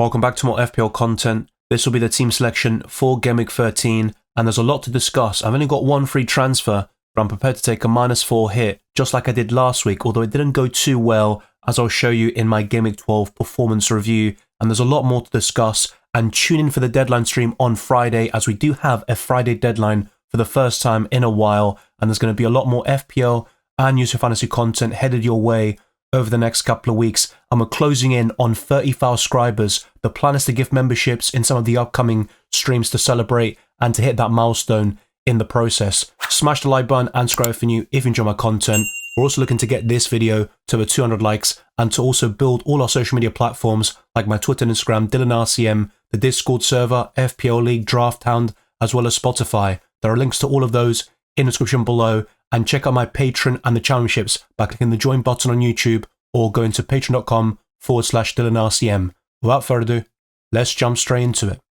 Welcome back to more FPL content. This will be the team selection for Gameweek 13, and there's a lot to discuss. I've only got one free transfer, but I'm prepared to take a -4 hit, just like I did last week, although it didn't go too well, as I'll show you in my Gameweek 12 performance review. And there's a lot more to discuss, and tune in for the deadline stream on Friday, as we do have a Friday deadline for the first time in a while, and there's going to be a lot more FPL and user fantasy content headed your way over the next couple of weeks, and we're closing in on 30,000 subscribers. The plan is to give memberships in some of the upcoming streams to celebrate and to hit that milestone in the process. Smash the like button and subscribe if you're new if you enjoy my content. We're also looking to get this video to over 200 likes and to also build all our social media platforms like my Twitter and Instagram, DylanRCM, the Discord server, FPL League, Drafthound, as well as Spotify. There are links to all of those in the description below, and check out my Patreon and the challengeships by clicking the join button on YouTube or going to patreon.com/DylanRCM. Without further ado, let's jump straight into it.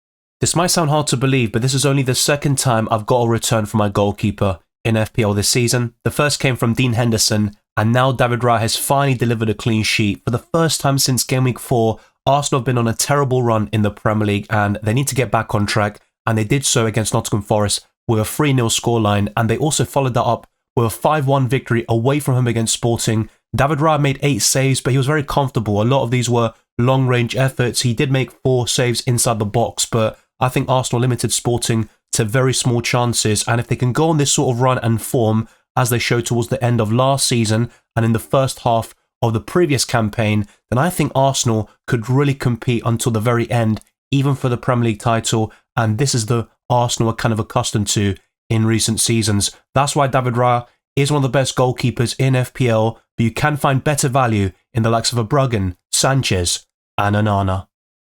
This might sound hard to believe, but this is only the second time I've got a return from my goalkeeper in FPL this season. The first came from Dean Henderson, and now David Raya has finally delivered a clean sheet. For the first time since Game Week 4, Arsenal have been on a terrible run in the Premier League, and they need to get back on track, and they did so against Nottingham Forest with a 3-0 scoreline, and they also followed that up with a 5-1 victory away from home against Sporting. David Raya made 8 saves, but he was very comfortable. A lot of these were long-range efforts. He did make 4 saves inside the box, but I think Arsenal limited Sporting to very small chances, and if they can go on this sort of run and form as they showed towards the end of last season and in the first half of the previous campaign, then I think Arsenal could really compete until the very end, even for the Premier League title, and this is the Arsenal are kind of accustomed to in recent seasons. That's why David Raya is one of the best goalkeepers in FPL, but you can find better value in the likes of Bruggen, Sanchez, and Onana.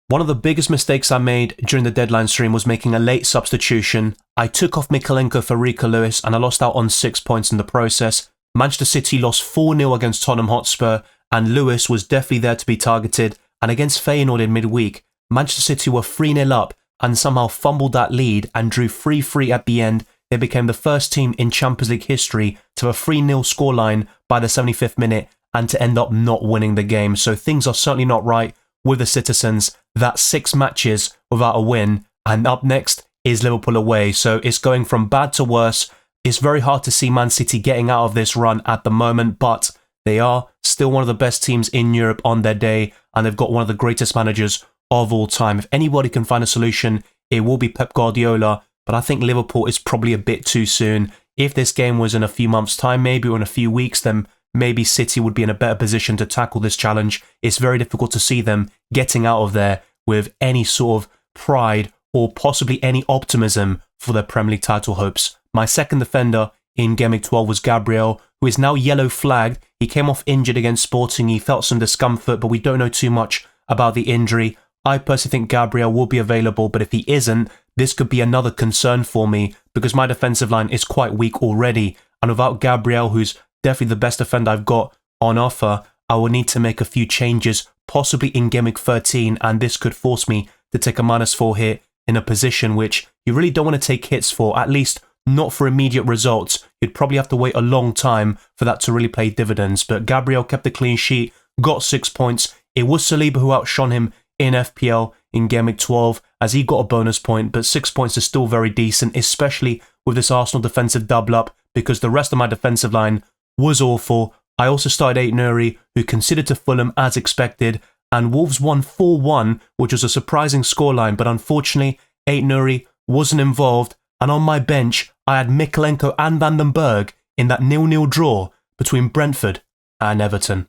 One of the biggest mistakes I made during the deadline stream was making a late substitution. I took off Mykolenko for Rico Lewis, and I lost out on 6 points in the process. Manchester City lost 4-0 against Tottenham Hotspur, and Lewis was definitely there to be targeted. And against Feyenoord in midweek, Manchester City were 3-0 up and somehow fumbled that lead and drew 3-3 at the end. They became the first team in Champions League history to have a 3-0 scoreline by the 75th minute and to end up not winning the game. So things are certainly not right with the citizens. That's 6 matches without a win, and up next is Liverpool away. So it's going from bad to worse. It's very hard to see Man City getting out of this run at the moment, but they are still one of the best teams in Europe on their day, and they've got one of the greatest managers of all time. If anybody can find a solution, it will be Pep Guardiola, but I think Liverpool is probably a bit too soon. If this game was in a few months' time, maybe, or in a few weeks, then maybe City would be in a better position to tackle this challenge. It's very difficult to see them getting out of there with any sort of pride or possibly any optimism for their Premier League title hopes. My second defender in Game Week 12 was Gabriel, who is now yellow flagged. He came off injured against Sporting. He felt some discomfort, but we don't know too much about the injury. I personally think Gabriel will be available, but if he isn't, this could be another concern for me because my defensive line is quite weak already, and without Gabriel, who's definitely the best defender I've got on offer, I will need to make a few changes, possibly in Game Week 13, and this could force me to take a -4 hit in a position which you really don't want to take hits for, at least not for immediate results. You'd probably have to wait a long time for that to really pay dividends, but Gabriel kept a clean sheet, got 6 points. It was Saliba who outshone him in FPL in Game Week 12, as he got a bonus point, but 6 points is still very decent, especially with this Arsenal defensive double up, because the rest of my defensive line was awful. I also started Ait-Nouri, who conceded to Fulham as expected, and Wolves won 4-1, which was a surprising scoreline, but unfortunately, Ait-Nouri wasn't involved, and on my bench, I had Mykolenko and Van den Berg in that 0-0 draw between Brentford and Everton.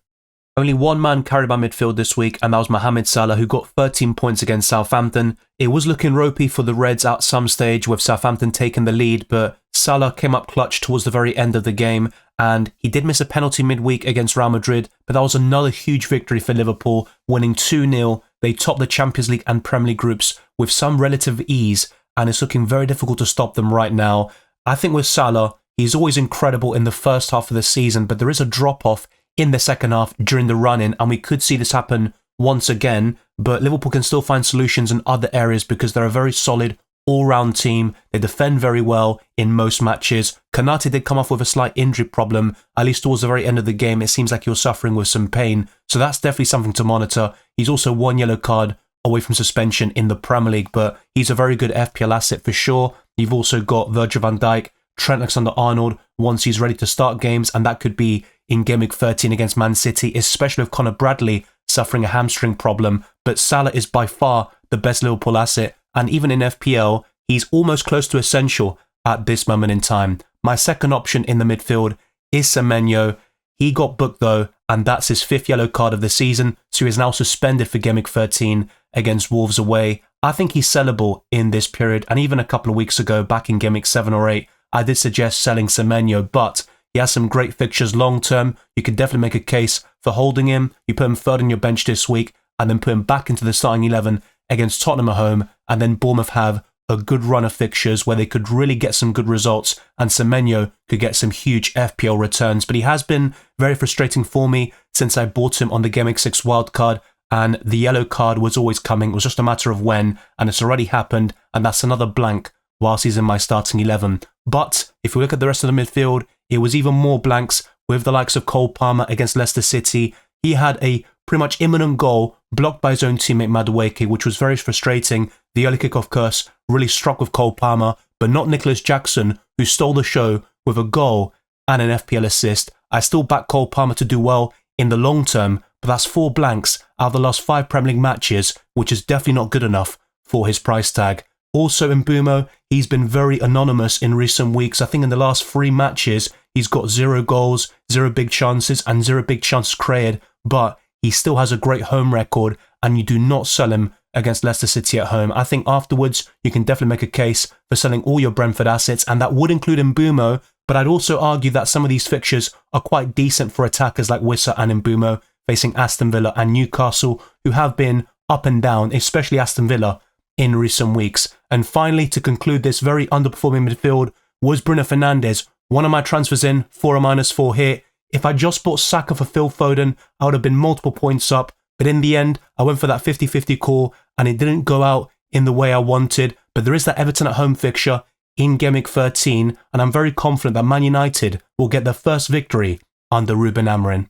Only one man carried my midfield this week, and that was Mohamed Salah, who got 13 points against Southampton. It was looking ropey for the Reds at some stage, with Southampton taking the lead, but Salah came up clutch towards the very end of the game, and he did miss a penalty midweek against Real Madrid, but that was another huge victory for Liverpool, winning 2-0. They topped the Champions League and Premier League groups with some relative ease, and it's looking very difficult to stop them right now. I think with Salah, he's always incredible in the first half of the season, but there is a drop-off in the second half during the run-in, and we could see this happen once again, but Liverpool can still find solutions in other areas because they're a very solid all-round team. They defend very well in most matches. Konate did come off with a slight injury problem, at least towards the very end of the game. It seems like he was suffering with some pain, so that's definitely something to monitor. He's also 1 yellow card away from suspension in the Premier League, but he's a very good FPL asset for sure. You've also got Virgil van Dijk, Trent Alexander-Arnold once he's ready to start games, and that could be in Game Week 13 against Man City, especially with Conor Bradley suffering a hamstring problem. But Salah is by far the best Liverpool asset, and even in FPL, he's almost close to essential at this moment in time. My second option in the midfield is Semenyo. He got booked though, and that's his 5th yellow card of the season, so he is now suspended for Game Week 13 against Wolves away. I think he's sellable in this period, and even a couple of weeks ago, back in Game Week 7 or 8, I did suggest selling Semenyo, but he has some great fixtures long term. You could definitely make a case for holding him. You put him third on your bench this week, and then put him back into the starting 11 against Tottenham at home, and then Bournemouth have a good run of fixtures where they could really get some good results, and Semenyo could get some huge FPL returns. But he has been very frustrating for me since I bought him on the Game Week 6 wildcard, and the yellow card was always coming. It was just a matter of when, and it's already happened, and that's another blank whilst he's in my starting 11. But if we look at the rest of the midfield, it was even more blanks with the likes of Cole Palmer against Leicester City. He had a pretty much imminent goal blocked by his own teammate Madueke, which was very frustrating. The early kickoff curse really struck with Cole Palmer, but not Nicholas Jackson, who stole the show with a goal and an FPL assist. I still back Cole Palmer to do well in the long term, but that's 4 blanks out of the last 5 Premier League matches, which is definitely not good enough for his price tag. Also in Mbumo, he's been very anonymous in recent weeks. I think in the last 3 matches, he's got 0 goals, 0 big chances, and 0 big chances created, but he still has a great home record, and you do not sell him against Leicester City at home. I think afterwards, you can definitely make a case for selling all your Brentford assets, and that would include Mbumo, but I'd also argue that some of these fixtures are quite decent for attackers like Wissa and Mbumo, facing Aston Villa and Newcastle, who have been up and down, especially Aston Villa, in recent weeks. And finally, to conclude this very underperforming midfield, was Bruno Fernandes, one of my transfers in for a -4 hit. If I just bought Saka for Phil Foden, I would have been multiple points up, but in the end, I went for that 50-50 call, and it didn't go out in the way I wanted. But there is that Everton at home fixture in Game Week 13, and I'm very confident that Man United will get their first victory under Ruben Amorim.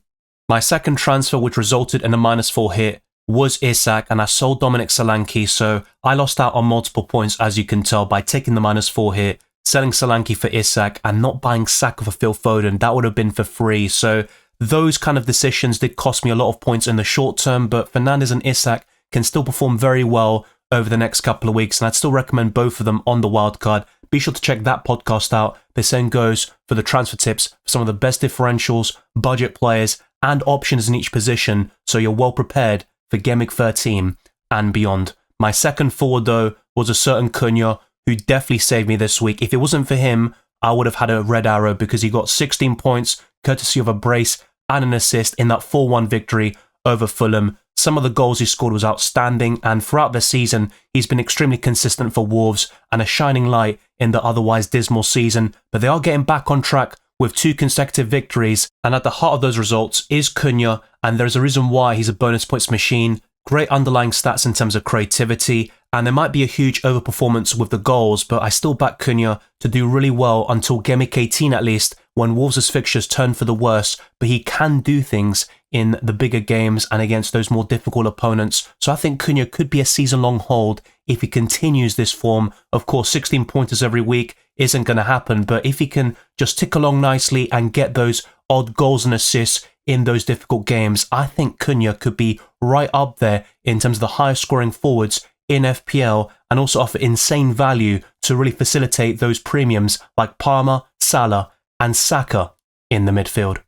My second transfer, which resulted in a -4 hit, was Isak, and I sold Dominic Solanke, so I lost out on multiple points, as you can tell, by taking the -4 hit, selling Solanke for Isak, and not buying Saka for Phil Foden. That would have been for free. So those kind of decisions did cost me a lot of points in the short term, but Fernandes and Isak can still perform very well over the next couple of weeks, and I'd still recommend both of them on the wildcard. Be sure to check that podcast out. The same goes for the transfer tips for some of the best differentials, budget players, and options in each position, so you're well prepared for Game Week 13 and beyond. My second forward, though, was a certain Cunha, who definitely saved me this week. If it wasn't for him, I would have had a red arrow, because he got 16 points, courtesy of a brace and an assist in that 4-1 victory over Fulham. Some of the goals he scored was outstanding, and throughout the season, he's been extremely consistent for Wolves and a shining light in the otherwise dismal season. But they are getting back on track with 2 consecutive victories, and at the heart of those results is Cunha, and there's a reason why he's a bonus points machine. Great underlying stats in terms of creativity, and there might be a huge overperformance with the goals, but I still back Cunha to do really well until Game Week 18 at least, when Wolves' fixtures turn for the worse, but he can do things in the bigger games and against those more difficult opponents. So I think Cunha could be a season-long hold if he continues this form. Of course, 16 pointers every week isn't going to happen, but if he can just tick along nicely and get those odd goals and assists in those difficult games, I think Cunha could be right up there in terms of the highest scoring forwards in FPL, and also offer insane value to really facilitate those premiums like Palmer, Salah and Saka in the midfield.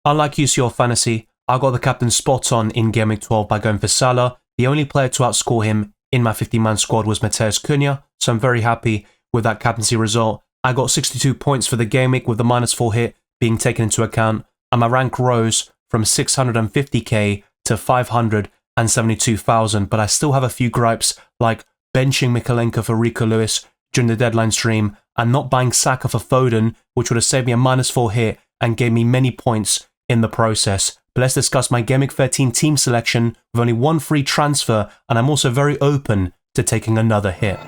Unlike UCL Fantasy, I got the captain spot on in Game Week 12 by going for Salah. The only player to outscore him in my 50-man squad was Matheus Cunha, so I'm very happy with that captaincy result. I got 62 points for the game week with the -4 hit being taken into account, and my rank rose from 650k to 572,000, but I still have a few gripes like benching Mikalenko for Rico Lewis during the deadline stream and not buying Saka for Foden, which would have saved me a -4 hit and gave me many points in the process. But let's discuss my Game Week 13 team selection with only 1 free transfer, and I'm also very open to taking another hit.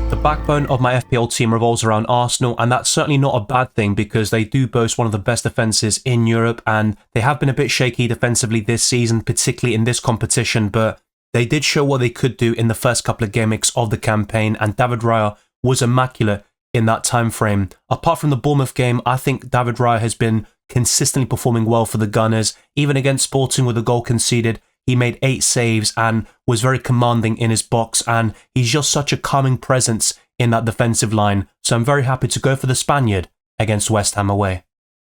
The backbone of my FPL team revolves around Arsenal, and that's certainly not a bad thing because they do boast one of the best defences in Europe, and they have been a bit shaky defensively this season, particularly in this competition, but They did show what they could do in the first couple of game weeks of the campaign, and David Raya was immaculate in that time frame. Apart from the Bournemouth game, I think David Raya has been consistently performing well for the Gunners. Even against Sporting with a goal conceded, he made 8 saves and was very commanding in his box, and he's just such a calming presence in that defensive line. So I'm very happy to go for the Spaniard against West Ham away.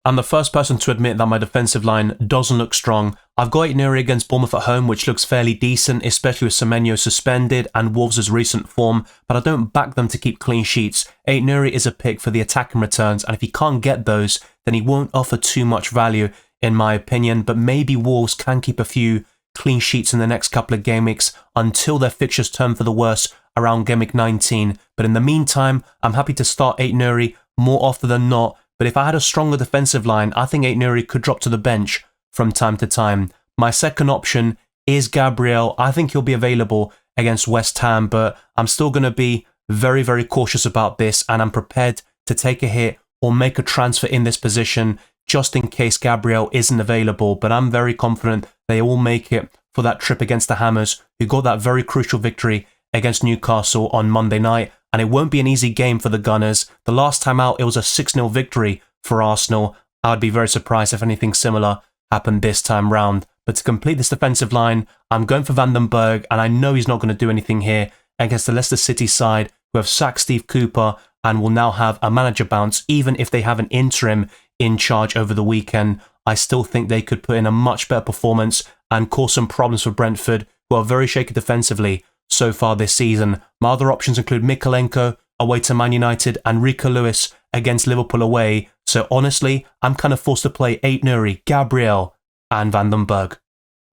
I'm the first person to admit that my defensive line doesn't look strong. I've got Aït-Nouri against Bournemouth at home, which looks fairly decent, especially with Semenyo suspended and Wolves' recent form, but I don't back them to keep clean sheets. Aït-Nouri is a pick for the attacking returns, and if he can't get those, then he won't offer too much value, in my opinion, but maybe Wolves can keep a few clean sheets in the next couple of game weeks until their fixtures turn for the worse around game week 19. But in the meantime, I'm happy to start Aït-Nouri more often than not. But if I had a stronger defensive line, I think Aït-Nouri could drop to the bench from time to time. My second option is Gabriel. I think he'll be available against West Ham, but I'm still going to be very, very cautious about this, and I'm prepared to take a hit or make a transfer in this position just in case Gabriel isn't available. But I'm very confident they will make it for that trip against the Hammers, who got that very crucial victory against Newcastle on Monday night. And it won't be an easy game for the Gunners. The last time out, it was a 6-0 victory for Arsenal. I would be very surprised if anything similar happened this time round. But to complete this defensive line, I'm going for Van den Berg, and I know he's not going to do anything here against the Leicester City side, who have sacked Steve Cooper and will now have a manager bounce. Even if they have an interim in charge over the weekend, I still think they could put in a much better performance and cause some problems for Brentford, who are very shaky defensively so far this season. My other options include Mykolenko away to Man United and Rico Lewis against Liverpool away. So honestly, I'm kind of forced to play Aït-Nouri, Gabriel and Van den Berg.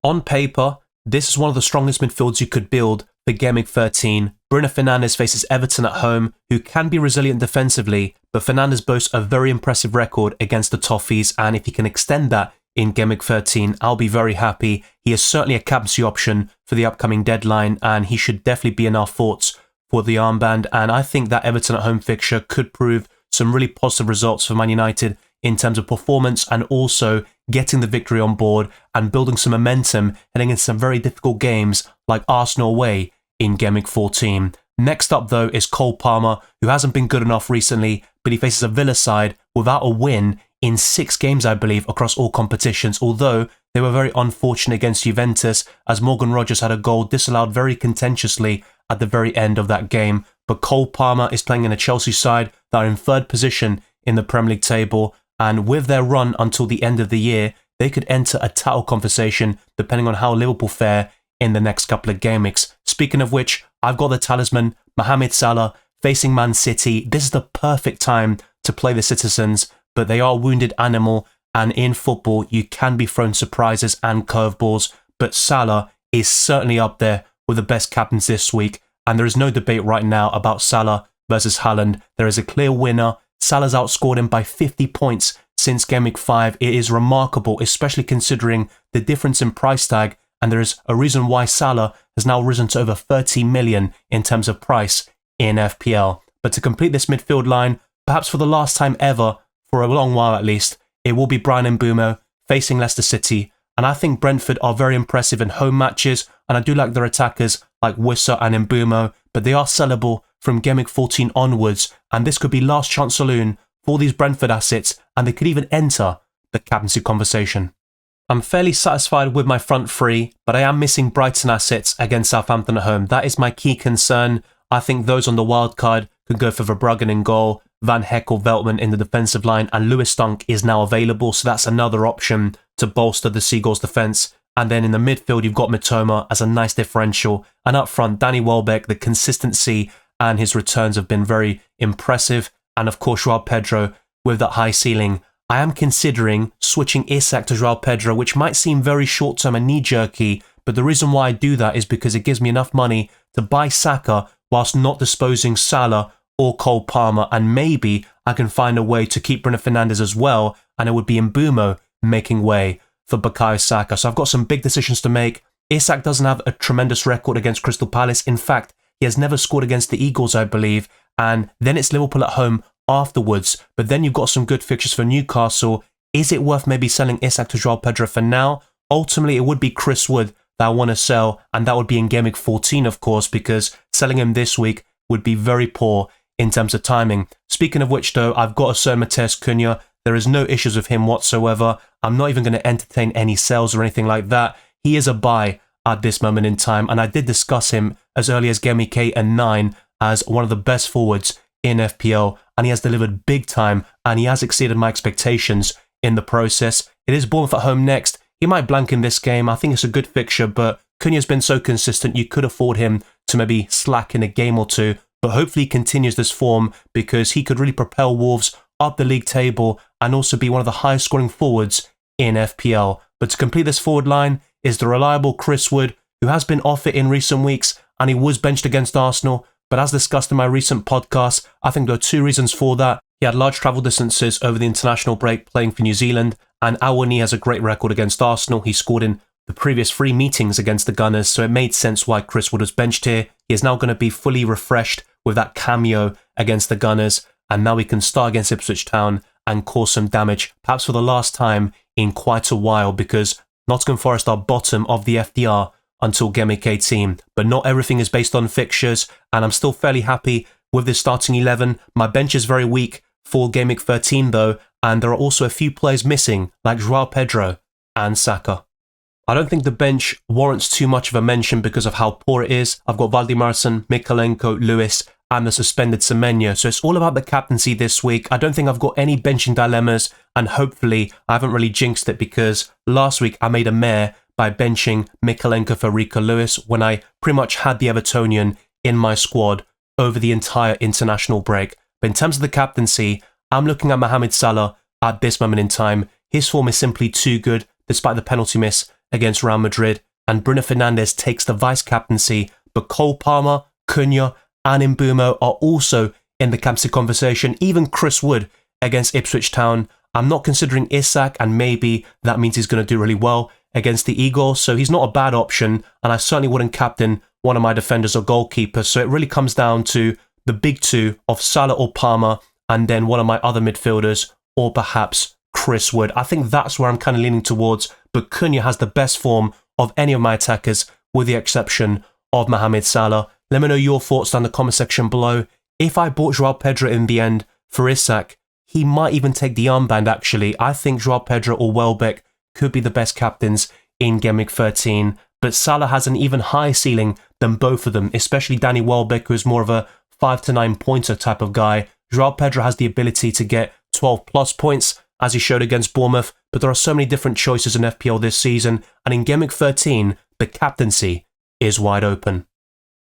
On paper, this is one of the strongest midfields you could build for Game Week 13. Bruno Fernandes faces Everton at home, who can be resilient defensively, but Fernandes boasts a very impressive record against the Toffees, and if he can extend that in Game Week 13, I'll be very happy. He is certainly a captaincy option for the upcoming deadline, and he should definitely be in our thoughts for the armband. And I think that Everton at home fixture could prove some really positive results for Man United in terms of performance and also getting the victory on board and building some momentum heading into some very difficult games like Arsenal away in Game Week 14. Next up, though, is Cole Palmer, who hasn't been good enough recently, but he faces a Villa side without a win in 6 games, I believe, across all competitions, although they were very unfortunate against Juventus, as Morgan Rogers had a goal disallowed very contentiously at the very end of that game. But Cole Palmer is playing in a Chelsea side that are in 3rd position in the Premier League table, and with their run until the end of the year, they could enter a title conversation depending on how Liverpool fare in the next couple of game weeks. Speaking of which, I've got the talisman, Mohamed Salah, facing Man City. This is the perfect time to play the Citizens, but they are a wounded animal, and in football, you can be thrown surprises and curveballs, but Salah is certainly up there with the best captains this week, and there is no debate right now about Salah versus Haaland. There is a clear winner. Salah's outscored him by 50 points since Game Week 5. It is remarkable, especially considering the difference in price tag, and there is a reason why Salah has now risen to over 30 million in terms of price in FPL. But to complete this midfield line, perhaps for the last time ever, for a long while at least, it will be Bryan Mbeumo facing Leicester City, and I think Brentford are very impressive in home matches, and I do like their attackers like Wissa and Mbeumo, but they are sellable from Game Week 14 onwards, and this could be last chance saloon for these Brentford assets, and they could even enter the captaincy conversation. I'm fairly satisfied with my front three, but I am missing Brighton assets against Southampton at home. That is my key concern. I think those on the wild card could go for Verbruggen in goal, Van Heckel, Veltman in the defensive line, and Lewis Dunk is now available, so that's another option to bolster the Seagulls' defence. And then in the midfield, you've got Mitoma as a nice differential, and up front, Danny Welbeck, the consistency and his returns have been very impressive, and of course, Joao Pedro with that high ceiling. I am considering switching Isak to Joao Pedro, which might seem very short-term and knee-jerky, but the reason why I do that is because it gives me enough money to buy Saka whilst not disposing Salah or Cole Palmer, and maybe I can find a way to keep Bruno Fernandes as well, and it would be Mbeumo making way for Bukayo Saka. So I've got some big decisions to make. Isak doesn't have a tremendous record against Crystal Palace. In fact, he has never scored against the Eagles, I believe, and then it's Liverpool at home afterwards, but then you've got some good fixtures for Newcastle. Is it worth maybe selling Isak to Joao Pedro for now? Ultimately, it would be Chris Wood that I want to sell, and that would be in Game Week 14, of course, because selling him this week would be very poor in terms of timing. Speaking of which, though, I've got a certain Matheus Cunha. There is no issues with him whatsoever. I'm not even going to entertain any sales or anything like that. He is a buy at this moment in time, and I did discuss him as early as Game Week 8 and 9 as one of the best forwards in FPL, and he has delivered big time, and he has exceeded my expectations in the process. It is Bournemouth at home next. He might blank in this game. I think it's a good fixture, but Cunha's been so consistent, you could afford him to maybe slack in a game or two, but hopefully he continues this form because he could really propel Wolves up the league table and also be one of the highest scoring forwards in FPL. But to complete this forward line is the reliable Chris Wood, who has been off it in recent weeks, and he was benched against Arsenal. But as discussed in my recent podcast, I think there are two reasons for that. He had large travel distances over the international break playing for New Zealand, and Awani has a great record against Arsenal. He scored in the previous 3 meetings against the Gunners, so it made sense why Chris Wood was benched here. He is now going to be fully refreshed with that cameo against the Gunners, and now we can start against Ipswich Town and cause some damage, perhaps for the last time in quite a while, because Nottingham Forest are bottom of the FDR until Game Week 18. But not everything is based on fixtures, and I'm still fairly happy with this starting 11. My bench is very weak for Game Week 13 though, and there are also a few players missing, like Joao Pedro and Saka. I don't think the bench warrants too much of a mention because of how poor it is. I've got Valdimarsson, Mikalenko, Lewis, and the suspended Semenyo. So it's all about the captaincy this week. I don't think I've got any benching dilemmas, and hopefully I haven't really jinxed it because last week I made a mare by benching Mikalenko for Rico Lewis when I pretty much had the Evertonian in my squad over the entire international break. But in terms of the captaincy, I'm looking at Mohamed Salah at this moment in time. His form is simply too good despite the penalty miss against Real Madrid, and Bruno Fernandes takes the vice-captaincy, but Cole Palmer, Cunha and Mbeumo are also in the captaincy conversation, even Chris Wood against Ipswich Town. I'm not considering Isak, and maybe that means he's going to do really well against the Eagles, so he's not a bad option, and I certainly wouldn't captain one of my defenders or goalkeepers, so it really comes down to the big two of Salah or Palmer, and then one of my other midfielders, or perhaps Chris Wood. I think that's where I'm kind of leaning towards, but Cunha has the best form of any of my attackers, with the exception of Mohamed Salah. Let me know your thoughts down in the comment section below. If I bought Joao Pedro in the end for Isak, he might even take the armband actually. I think Joao Pedro or Welbeck could be the best captains in Game Week 13, but Salah has an even higher ceiling than both of them, especially Danny Welbeck, who is more of a 5 to 9 pointer type of guy. Joao Pedro has the ability to get 12 plus points, as he showed against Bournemouth, but there are so many different choices in FPL this season, and in Game Week 13, the captaincy is wide open.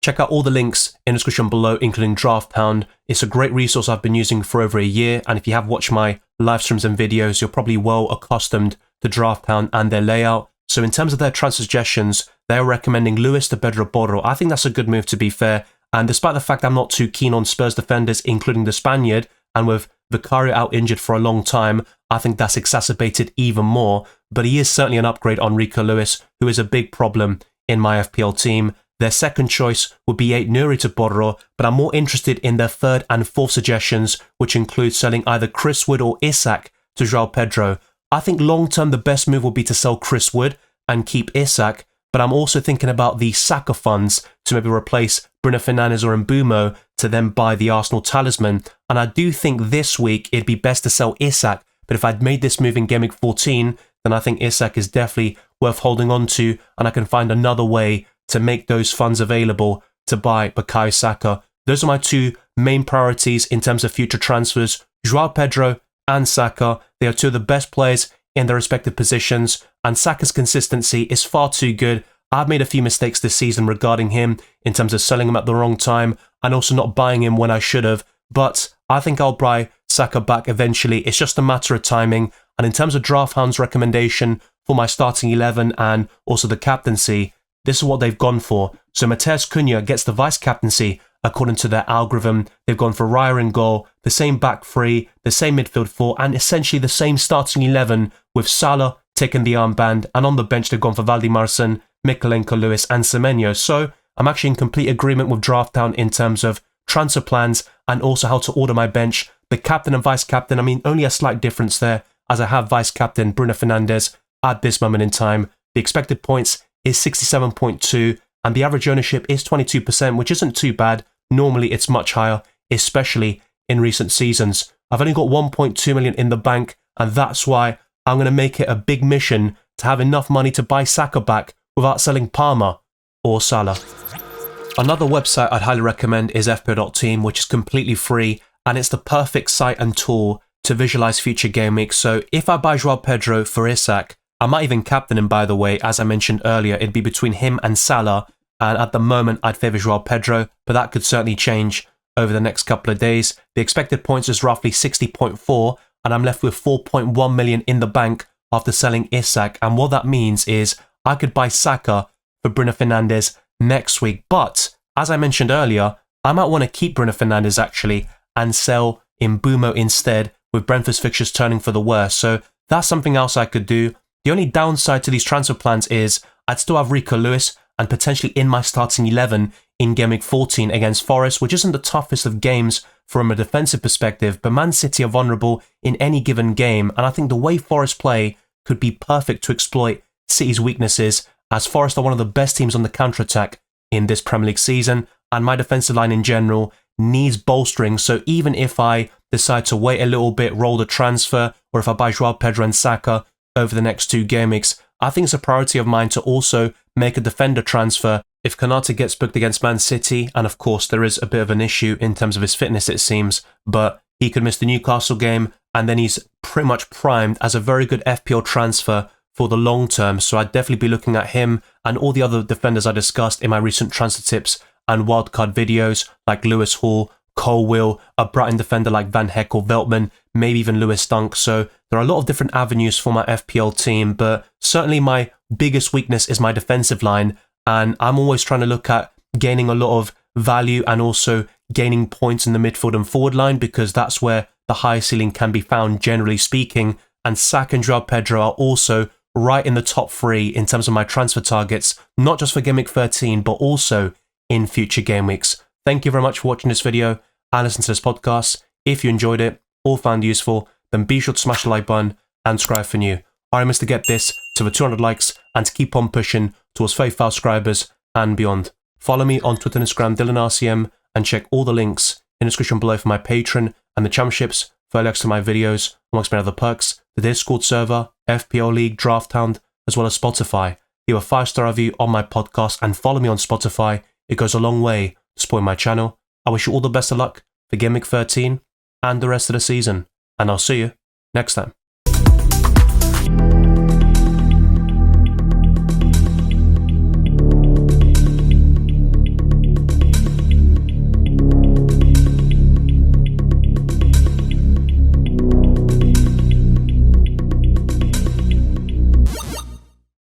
Check out all the links in the description below, including Drafthound. It's a great resource I've been using for over a year, and if you have watched my live streams and videos, you're probably well accustomed to Drafthound and their layout. So in terms of their transfer suggestions, they're recommending Lewis to Pedro Porro. I think that's a good move, to be fair, and despite the fact I'm not too keen on Spurs defenders, including the Spaniard, and with Vicario out injured for a long time, I think that's exacerbated even more, but he is certainly an upgrade on Rico Lewis, who is a big problem in my FPL team. Their second choice would be Ait Nouri to Porro, but I'm more interested in their third and fourth suggestions, which include selling either Chris Wood or Isak to Joao Pedro. I think long-term the best move would be to sell Chris Wood and keep Isak, but I'm also thinking about the Saka funds to maybe replace Bruno Fernandes or Mbeumo to then buy the Arsenal talisman, and I do think this week it'd be best to sell Isak, but if I'd made this move in Game Week 14, then I think Isak is definitely worth holding on to, and I can find another way to make those funds available to buy Bukayo Saka. Those are my two main priorities in terms of future transfers. Joao Pedro and Saka, they are two of the best players in their respective positions, and Saka's consistency is far too good. I've made a few mistakes this season regarding him in terms of selling him at the wrong time and also not buying him when I should have, but I think I'll buy Saka back eventually. It's just a matter of timing. And in terms of Drafthound's recommendation for my starting 11 and also the captaincy, this is what they've gone for. So Matheus Cunha gets the vice-captaincy according to their algorithm. They've gone for Raya in goal, the same back three, the same midfield four, and essentially the same starting 11 with Salah taking the armband, and on the bench they've gone for Valdimarsson, Mikalenko, Lewis and Semenyo. So I'm actually in complete agreement with Drafthound in terms of transfer plans and also how to order my bench. The captain and vice-captain, I mean, only a slight difference there, as I have vice-captain Bruno Fernandes at this moment in time. The expected points is 67.2, and the average ownership is 22%, which isn't too bad. Normally it's much higher, especially in recent seasons. I've only got 1.2 million in the bank, and that's why I'm going to make it a big mission to have enough money to buy Saka back without selling Palmer or Salah. Another website I'd highly recommend is FPL Team, which is completely free, and it's the perfect site and tool to visualize future game weeks. So if I buy Joao Pedro for Isak, I might even captain him, by the way. As I mentioned earlier, it'd be between him and Salah, and at the moment I'd favour Joao Pedro, but that could certainly change over the next couple of days. The expected points is roughly 60.4, and I'm left with 4.1 million in the bank after selling Isak, and what that means is I could buy Saka for Bruno Fernandes next week. But as I mentioned earlier, I might want to keep Bruno Fernandes actually and sell Mbeumo instead, with Brentford's fixtures turning for the worse. So that's something else I could do. The only downside to these transfer plans is I'd still have Rico Lewis and potentially in my starting 11 in Game Week 14 against Forest, which isn't the toughest of games from a defensive perspective, but Man City are vulnerable in any given game, and I think the way Forest play could be perfect to exploit City's weaknesses, as Forest are one of the best teams on the counter-attack in this Premier League season, and my defensive line in general needs bolstering. So even if I decide to wait a little bit, roll the transfer, or if I buy Joao Pedro and Saka over the next 2 game weeks, I think it's a priority of mine to also make a defender transfer if Konate gets booked against Man City, and of course there is a bit of an issue in terms of his fitness it seems, but he could miss the Newcastle game, and then he's pretty much primed as a very good FPL transfer for the long term. So I'd definitely be looking at him and all the other defenders I discussed in my recent transfer tips and wildcard videos, like Lewis Hall, Colwill, a Brighton defender like Van Heck or Veltman, maybe even Lewis Dunk. So there are a lot of different avenues for my FPL team, but certainly my biggest weakness is my defensive line, and I'm always trying to look at gaining a lot of value and also gaining points in the midfield and forward line, because that's where the high ceiling can be found, generally speaking. And Saka and Joao Pedro are also right in the top 3 in terms of my transfer targets, not just for Game Week 13, but also in future game weeks. Thank you very much for watching this video and listening to this podcast. If you enjoyed it or found it useful, then be sure to smash the like button and subscribe for new. Our aim is to get this to the 200 likes and to keep on pushing towards 5,000 subscribers and beyond. Follow me on Twitter and Instagram, DylanRCM, and check all the links in the description below for my Patreon and the championships, for links to my videos, amongst many other perks, the Discord server, FPL League, Drafthound, as well as Spotify. Leave a 5-star review on my podcast and follow me on Spotify. It goes a long way to support my channel. I wish you all the best of luck for Game Week 13 and the rest of the season, and I'll see you next time.